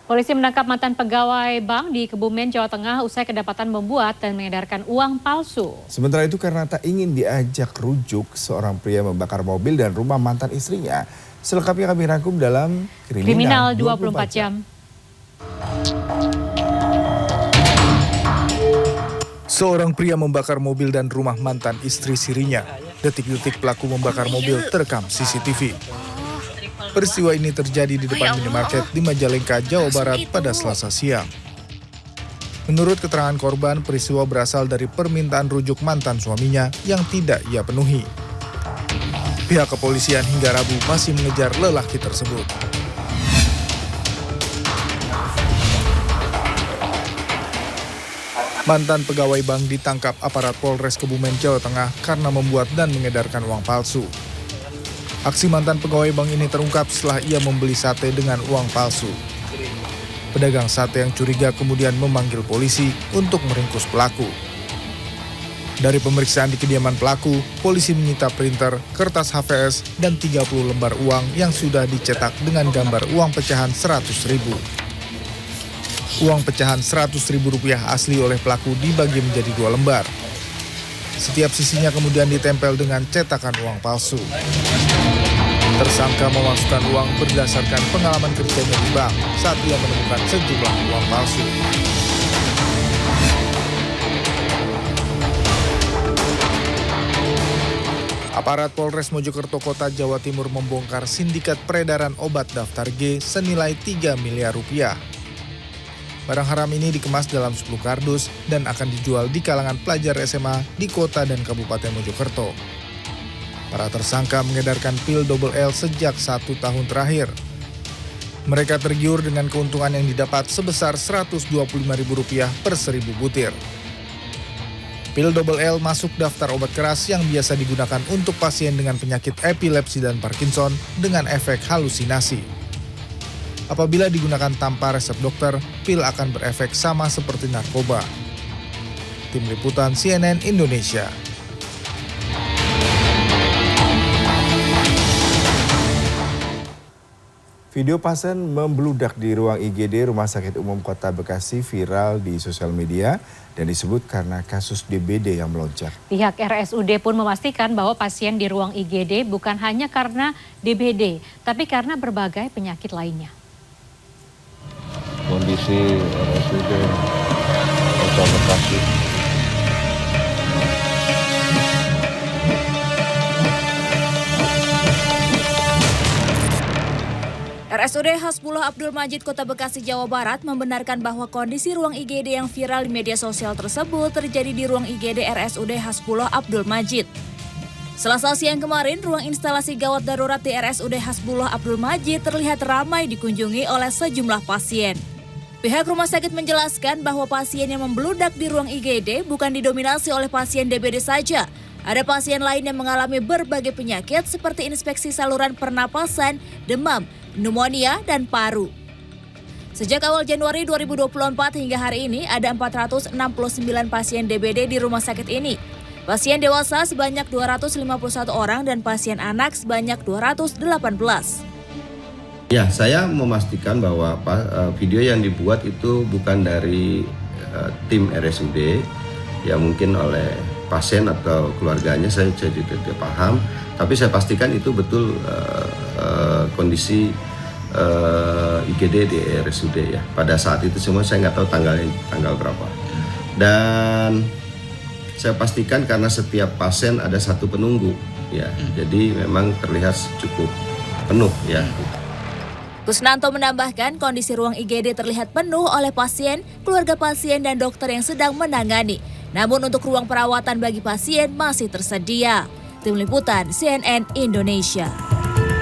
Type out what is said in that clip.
Polisi menangkap mantan pegawai bank di Kebumen, Jawa Tengah usai kedapatan membuat dan mengedarkan uang palsu. Sementara itu karena tak ingin diajak rujuk, seorang pria membakar mobil dan rumah mantan istrinya. Selengkapnya kami rangkum dalam Kriminal 24 Jam. Seorang pria membakar mobil dan rumah mantan istri sirinya. Detik-detik pelaku membakar mobil terekam CCTV. Peristiwa ini terjadi di depan minimarket di Majalengka, Jawa Barat pada Selasa siang. Menurut keterangan korban, peristiwa berasal dari permintaan rujuk mantan suaminya yang tidak ia penuhi. Pihak kepolisian hingga Rabu masih mengejar lelaki tersebut. Mantan pegawai bank ditangkap aparat Polres Kebumen, Jawa Tengah karena membuat dan mengedarkan uang palsu. Aksi mantan pegawai bank ini terungkap setelah ia membeli sate dengan uang palsu. Pedagang sate yang curiga kemudian memanggil polisi untuk meringkus pelaku. Dari pemeriksaan di kediaman pelaku, polisi menyita printer, kertas HVS, dan 30 lembar uang yang sudah dicetak dengan gambar uang pecahan Rp100.000. Uang pecahan Rp100.000 asli oleh pelaku dibagi menjadi 2 lembar. Setiap sisinya kemudian ditempel dengan cetakan uang palsu. Tersangka memasukkan uang berdasarkan pengalaman kerjanya di bank saat ia menemukan sejumlah uang palsu. Aparat Polres Mojokerto Kota Jawa Timur membongkar sindikat peredaran obat daftar G senilai 3 miliar rupiah. Barang haram ini dikemas dalam 10 kardus dan akan dijual di kalangan pelajar SMA di kota dan Kabupaten Mojokerto. Para tersangka mengedarkan pil double L sejak 1 tahun terakhir. Mereka tergiur dengan keuntungan yang didapat sebesar Rp125.000 per 1.000 butir. Pil double L masuk daftar obat keras yang biasa digunakan untuk pasien dengan penyakit epilepsi dan Parkinson dengan efek halusinasi. Apabila digunakan tanpa resep dokter, pil akan berefek sama seperti narkoba. Tim Liputan CNN Indonesia. Video pasien membludak di ruang IGD Rumah Sakit Umum Kota Bekasi viral di sosial media dan disebut karena kasus DBD yang melonjak. Pihak RSUD pun memastikan bahwa pasien di ruang IGD bukan hanya karena DBD, tapi karena berbagai penyakit lainnya. Kondisi RSUD Kota Bekasi. RSUD Hasbullah Abdul Majid Kota Bekasi, Jawa Barat membenarkan bahwa kondisi ruang IGD yang viral di media sosial tersebut terjadi di ruang IGD RSUD Hasbullah Abdul Majid. Selasa siang kemarin, ruang instalasi gawat darurat di RSUD Hasbullah Abdul Majid terlihat ramai dikunjungi oleh sejumlah pasien. Pihak rumah sakit menjelaskan bahwa pasien yang membludak di ruang IGD bukan didominasi oleh pasien DBD saja. Ada pasien lain yang mengalami berbagai penyakit seperti infeksi saluran pernapasan, demam, pneumonia, dan paru. Sejak awal Januari 2024 hingga hari ini ada 469 pasien DBD di rumah sakit ini. Pasien dewasa sebanyak 251 orang dan pasien anak sebanyak 218. Ya, saya memastikan bahwa video yang dibuat itu bukan dari tim RSUD, ya mungkin oleh pasien atau keluarganya, saya juga tidak paham. Tapi saya pastikan itu betul kondisi IGD di RSUD ya. Pada saat itu semua saya nggak tahu tanggal berapa. Dan saya pastikan karena setiap pasien ada satu penunggu ya. Jadi memang terlihat cukup penuh ya. Kusnanto menambahkan kondisi ruang IGD terlihat penuh oleh pasien, keluarga pasien, dan dokter yang sedang menangani. Namun untuk ruang perawatan bagi pasien masih tersedia. Tim Liputan CNN Indonesia.